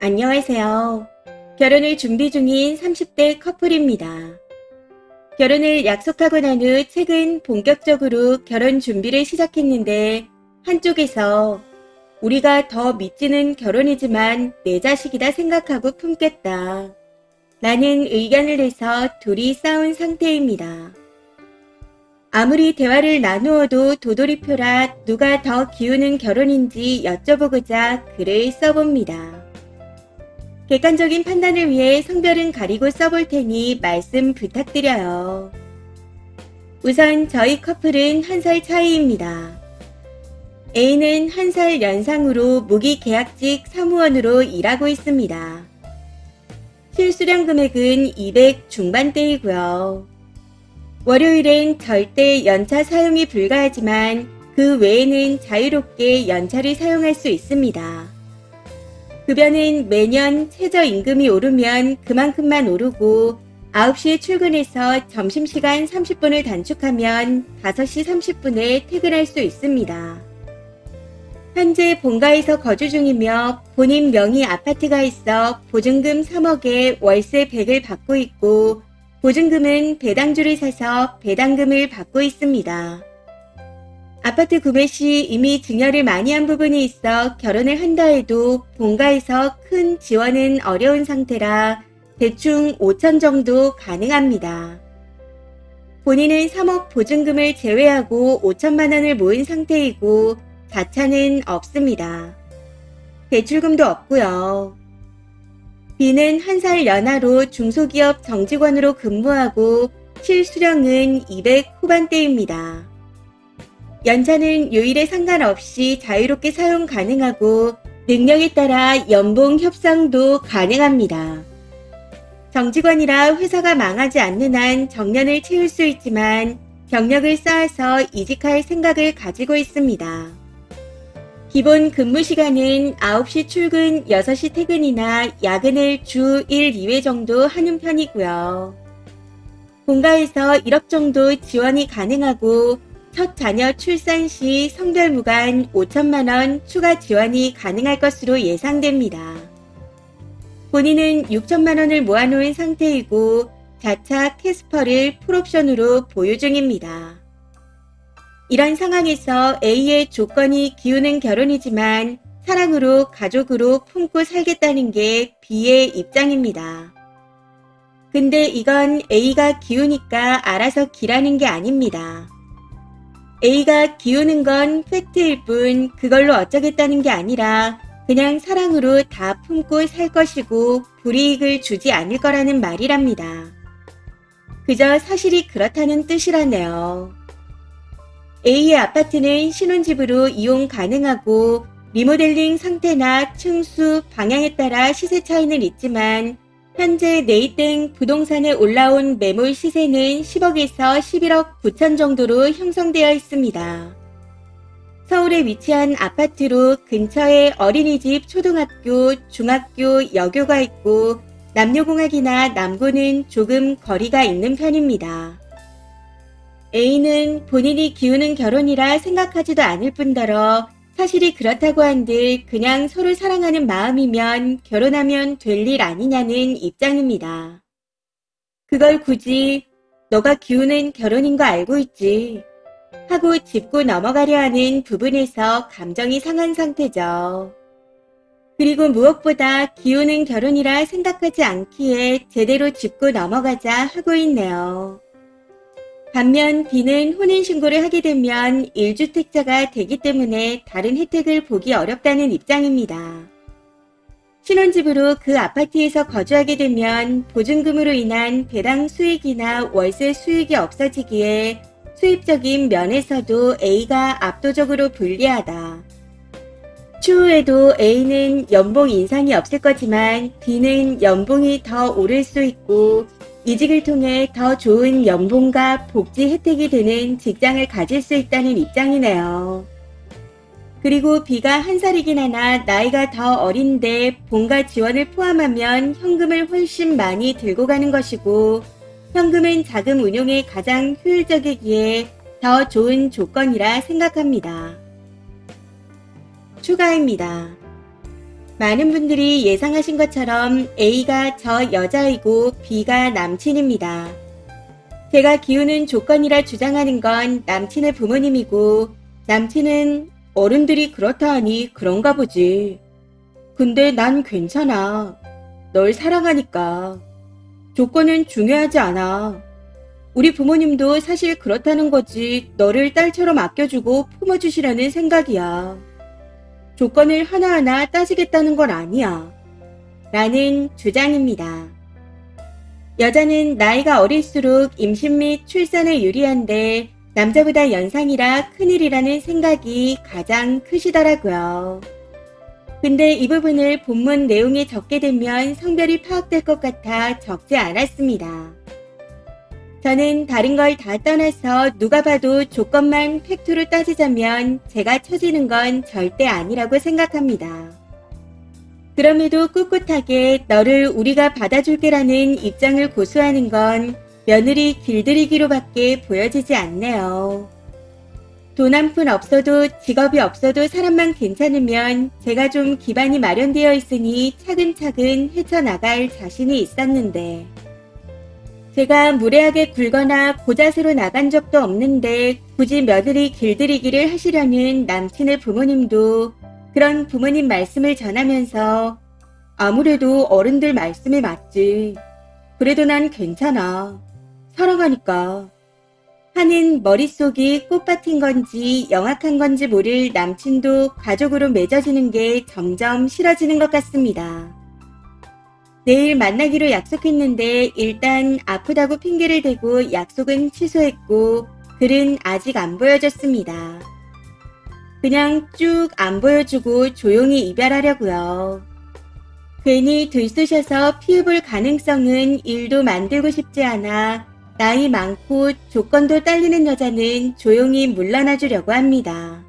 안녕하세요. 결혼을 준비 중인 30대 커플입니다. 결혼을 약속하고 난 후 최근 본격적으로 결혼 준비를 시작했는데 한쪽에서 우리가 더 믿지는 결혼이지만 내 자식이다 생각하고 품겠다 라는 의견을 내서 둘이 싸운 상태입니다. 아무리 대화를 나누어도 도돌이표라 누가 더 기우는 결혼인지 여쭤보고자 글을 써봅니다. 객관적인 판단을 위해 성별은 가리고 써볼 테니 말씀 부탁드려요. 우선 저희 커플은 1살 차이입니다. A는 1살 연상으로 무기계약직 사무원으로 일하고 있습니다. 실수령 금액은 200 중반대이고요. 월요일엔 절대 연차 사용이 불가하지만 그 외에는 자유롭게 연차를 사용할 수 있습니다. 급여는 매년 최저임금이 오르면 그만큼만 오르고 9시에 출근해서 점심시간 30분을 단축하면 5시 30분에 퇴근할 수 있습니다. 현재 본가에서 거주 중이며 본인 명의 아파트가 있어 보증금 3억에 월세 100을 받고 있고 보증금은 배당주를 사서 배당금을 받고 있습니다. 아파트 구매 시 이미 증여를 많이 한 부분이 있어 결혼을 한다 해도 본가에서 큰 지원은 어려운 상태라 대충 5천 정도 가능합니다. 본인은 3억 보증금을 제외하고 5천만 원을 모은 상태이고 자차는 없습니다. 대출금도 없고요. B는 1살 연하로 중소기업 정직원으로 근무하고 실수령은 200 후반대입니다. 연차는 요일에 상관없이 자유롭게 사용 가능하고 능력에 따라 연봉 협상도 가능합니다. 정직원이라 회사가 망하지 않는 한 정년을 채울 수 있지만 경력을 쌓아서 이직할 생각을 가지고 있습니다. 기본 근무 시간은 9시 출근, 6시 퇴근이나 야근을 주 1, 2회 정도 하는 편이고요. 본가에서 1억 정도 지원이 가능하고 첫 자녀 출산 시 성별무관 5천만 원 추가 지원이 가능할 것으로 예상됩니다. 본인은 6천만 원을 모아놓은 상태이고 자차 캐스퍼를 풀옵션으로 보유 중입니다. 이런 상황에서 A의 조건이 기우는 결혼이지만 사랑으로 가족으로 품고 살겠다는 게 B의 입장입니다. 근데 이건 A가 기우니까 알아서 기라는 게 아닙니다. A가 기우는 건 팩트일 뿐 그걸로 어쩌겠다는 게 아니라 그냥 사랑으로 다 품고 살 것이고 불이익을 주지 않을 거라는 말이랍니다. 그저 사실이 그렇다는 뜻이라네요. A의 아파트는 신혼집으로 이용 가능하고 리모델링 상태나 층수, 방향에 따라 시세 차이는 있지만 현재 네이땡 부동산에 올라온 매물 시세는 10억에서 11억 9천 정도로 형성되어 있습니다. 서울에 위치한 아파트로 근처에 어린이집, 초등학교, 중학교, 여교가 있고 남녀공학이나 남고는 조금 거리가 있는 편입니다. A는 본인이 기우는 결혼이라 생각하지도 않을 뿐더러 사실이 그렇다고 한들 그냥 서로 사랑하는 마음이면 결혼하면 될 일 아니냐는 입장입니다. 그걸 굳이 너가 기우는 결혼인 거 알고 있지 하고 짚고 넘어가려 하는 부분에서 감정이 상한 상태죠. 그리고 무엇보다 기우는 결혼이라 생각하지 않기에 제대로 짚고 넘어가자 하고 있네요. 반면 B는 혼인신고를 하게 되면 1주택자가 되기 때문에 다른 혜택을 보기 어렵다는 입장입니다. 신혼집으로 그 아파트에서 거주하게 되면 보증금으로 인한 배당 수익이나 월세 수익이 없어지기에 수입적인 면에서도 A가 압도적으로 불리하다. 추후에도 A는 연봉 인상이 없을 거지만 B는 연봉이 더 오를 수 있고 이직을 통해 더 좋은 연봉과 복지 혜택이 되는 직장을 가질 수 있다는 입장이네요. 그리고 B가 1살이긴 하나 나이가 더 어린데 본가 지원을 포함하면 현금을 훨씬 많이 들고 가는 것이고 현금은 자금 운용에 가장 효율적이기에 더 좋은 조건이라 생각합니다. 추가입니다. 많은 분들이 예상하신 것처럼 A가 저 여자이고 B가 남친입니다. 제가 기우는 조건이라 주장하는 건 남친의 부모님이고 남친은 어른들이 그렇다 하니 그런가 보지. 근데 난 괜찮아. 널 사랑하니까. 조건은 중요하지 않아. 우리 부모님도 사실 그렇다는 거지 너를 딸처럼 아껴주고 품어주시려는 생각이야. 조건을 하나하나 따지겠다는 건 아니야. 라는 주장입니다. 여자는 나이가 어릴수록 임신 및 출산에 유리한데 남자보다 연상이라 큰일이라는 생각이 가장 크시더라고요. 근데 이 부분을 본문 내용에 적게 되면 성별이 파악될 것 같아 적지 않았습니다. 저는 다른 걸 다 떠나서 누가 봐도 조건만 팩트로 따지자면 제가 처지는 건 절대 아니라고 생각합니다. 그럼에도 꿋꿋하게 너를 우리가 받아줄게라는 입장을 고수하는 건 며느리 길들이기로밖에 보여지지 않네요. 돈 한 푼 없어도 직업이 없어도 사람만 괜찮으면 제가 좀 기반이 마련되어 있으니 차근차근 헤쳐나갈 자신이 있었는데 제가 무례하게 굴거나 고자세로 나간 적도 없는데 굳이 며느리 길들이기를 하시려는 남친의 부모님도 그런 부모님 말씀을 전하면서 아무래도 어른들 말씀이 맞지. 그래도 난 괜찮아. 사랑하니까. 하는 머릿속이 꽃밭인 건지 영악한 건지 모를 남친도 가족으로 맺어지는 게 점점 싫어지는 것 같습니다. 내일 만나기로 약속했는데 일단 아프다고 핑계를 대고 약속은 취소했고 글은 아직 안 보여줬습니다. 그냥 쭉 안 보여주고 조용히 이별하려고요. 괜히 들쑤셔서 피해볼 가능성은 1도 만들고 싶지 않아 나이 많고 조건도 딸리는 여자는 조용히 물러나 주려고 합니다.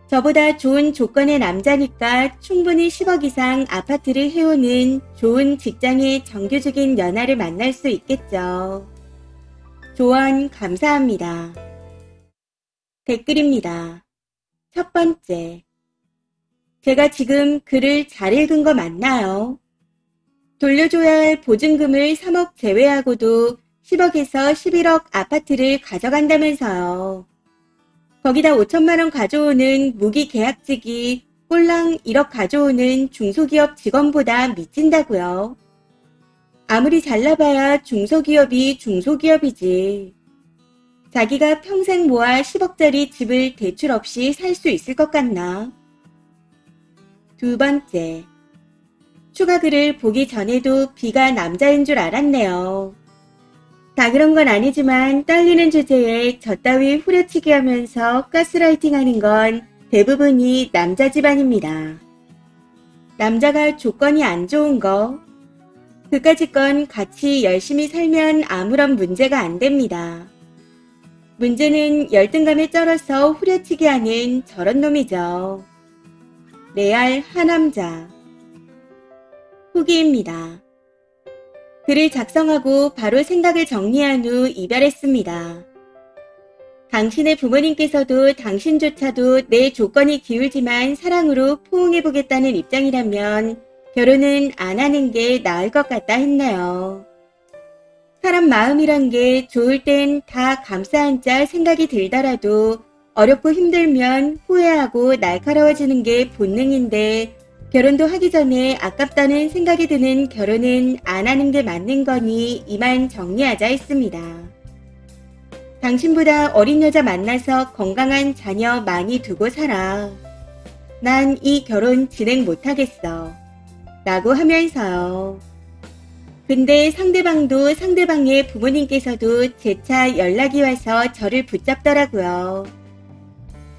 저보다 좋은 조건의 남자니까 충분히 10억 이상 아파트를 해오는 좋은 직장의 정규직인 연하를 만날 수 있겠죠. 조언 감사합니다. 댓글입니다. 첫 번째. 제가 지금 글을 잘 읽은 거 맞나요? 돌려줘야 할 보증금을 3억 제외하고도 10억에서 11억 아파트를 가져간다면서요. 거기다 5천만 원 가져오는 무기계약직이 꼴랑 1억 가져오는 중소기업 직원보다 미친다고요. 아무리 잘나봐야 중소기업이 중소기업이지. 자기가 평생 모아 10억짜리 집을 대출 없이 살 수 있을 것 같나? 두 번째. 추가 글을 보기 전에도 B가 남자인 줄 알았네요. 다 그런 건 아니지만 떨리는 주제에 저 따위 후려치기 하면서 가스라이팅 하는 건 대부분이 남자 집안입니다. 남자가 조건이 안 좋은 거, 그까짓 건 같이 열심히 살면 아무런 문제가 안 됩니다. 문제는 열등감에 쩔어서 후려치기 하는 저런 놈이죠. 레알 하남자. 후기입니다. 글을 작성하고 바로 생각을 정리한 후 이별했습니다. 당신의 부모님께서도 당신조차도 내 조건이 기울지만 사랑으로 포옹해보겠다는 입장이라면 결혼은 안 하는 게 나을 것 같다 했네요. 사람 마음이란 게 좋을 땐 다 감싸 안자 생각이 들더라도 어렵고 힘들면 후회하고 날카로워지는 게 본능인데 결혼도 하기 전에 아깝다는 생각이 드는 결혼은 안 하는 게 맞는 거니 이만 정리하자 했습니다. 당신보다 어린 여자 만나서 건강한 자녀 많이 두고 살아. 난 이 결혼 진행 못하겠어. 라고 하면서요. 근데 상대방도 상대방의 부모님께서도 재차 연락이 와서 저를 붙잡더라고요.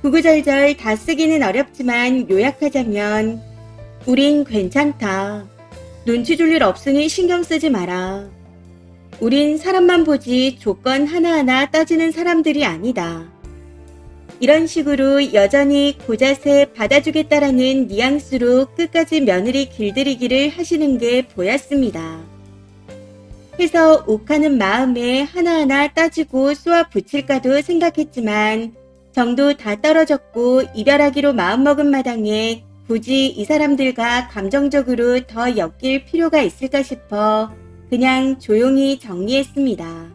구구절절 다 쓰기는 어렵지만 요약하자면 우린 괜찮다. 눈치 줄 일 없으니 신경 쓰지 마라. 우린 사람만 보지 조건 하나하나 따지는 사람들이 아니다. 이런 식으로 여전히 고자세 받아주겠다라는 뉘앙스로 끝까지 며느리 길들이기를 하시는 게 보였습니다. 해서 욱하는 마음에 하나하나 따지고 쏘아 붙일까도 생각했지만 정도 다 떨어졌고 이별하기로 마음먹은 마당에 굳이 이 사람들과 감정적으로 더 엮일 필요가 있을까 싶어 그냥 조용히 정리했습니다.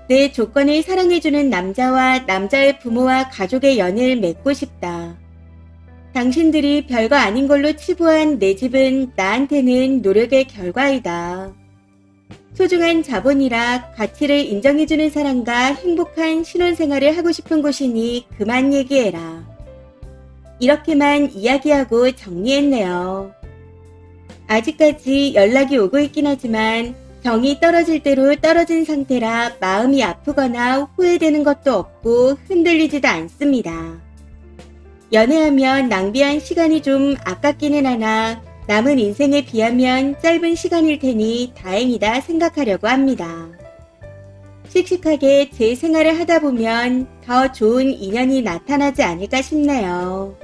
내 조건을 사랑해주는 남자와 남자의 부모와 가족의 연을 맺고 싶다. 당신들이 별거 아닌 걸로 치부한 내 집은 나한테는 노력의 결과이다. 소중한 자본이라 가치를 인정해주는 사람과 행복한 신혼생활을 하고 싶은 곳이니 그만 얘기해라. 이렇게만 이야기하고 정리했네요. 아직까지 연락이 오고 있긴 하지만 정이 떨어질 대로 떨어진 상태라 마음이 아프거나 후회되는 것도 없고 흔들리지도 않습니다. 연애하면 낭비한 시간이 좀 아깝기는 하나 남은 인생에 비하면 짧은 시간일 테니 다행이다 생각하려고 합니다. 씩씩하게 제 생활을 하다 보면 더 좋은 인연이 나타나지 않을까 싶네요.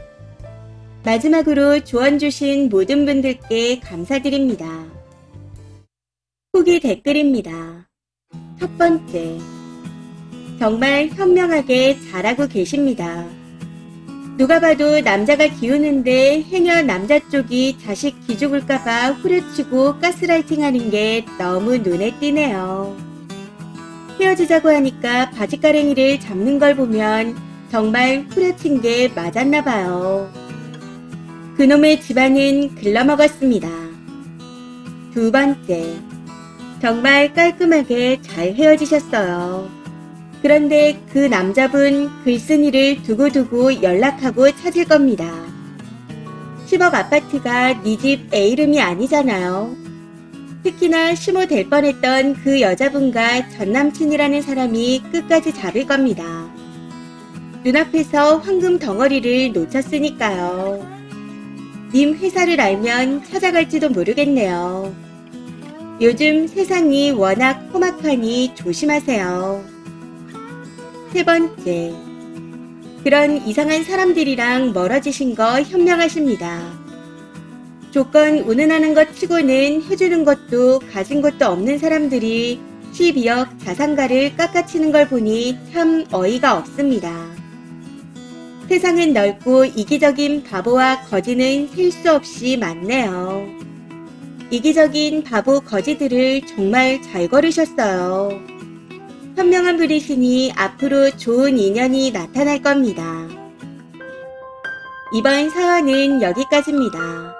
마지막으로 조언 주신 모든 분들께 감사드립니다. 후기 댓글입니다. 첫 번째, 정말 현명하게 잘하고 계십니다. 누가 봐도 남자가 기우는데 행여 남자 쪽이 자식 기죽을까봐 후려치고 가스라이팅 하는 게 너무 눈에 띄네요. 헤어지자고 하니까 바지가랭이를 잡는 걸 보면 정말 후려친 게 맞았나 봐요. 그놈의 집안은 글러먹었습니다. 두 번째, 정말 깔끔하게 잘 헤어지셨어요. 그런데 그 남자분 글쓴이를 두고두고 연락하고 찾을 겁니다. 10억 아파트가 네 집 애 이름이 아니잖아요. 특히나 시모 될 뻔했던 그 여자분과 전남친이라는 사람이 끝까지 잡을 겁니다. 눈앞에서 황금 덩어리를 놓쳤으니까요. 님 회사를 알면 찾아갈지도 모르겠네요. 요즘 세상이 워낙 험악하니 조심하세요. 세 번째, 그런 이상한 사람들이랑 멀어지신 거 현명하십니다. 조건 운운하는 것 치고는 해주는 것도 가진 것도 없는 사람들이 12억 자산가를 깎아치는 걸 보니 참 어이가 없습니다. 세상은 넓고 이기적인 바보와 거지는 셀 수 없이 많네요. 이기적인 바보 거지들을 정말 잘 거르셨어요. 현명한 분이시니 앞으로 좋은 인연이 나타날 겁니다. 이번 사연은 여기까지입니다.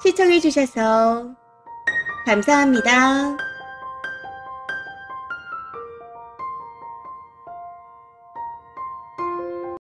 시청해주셔서 감사합니다.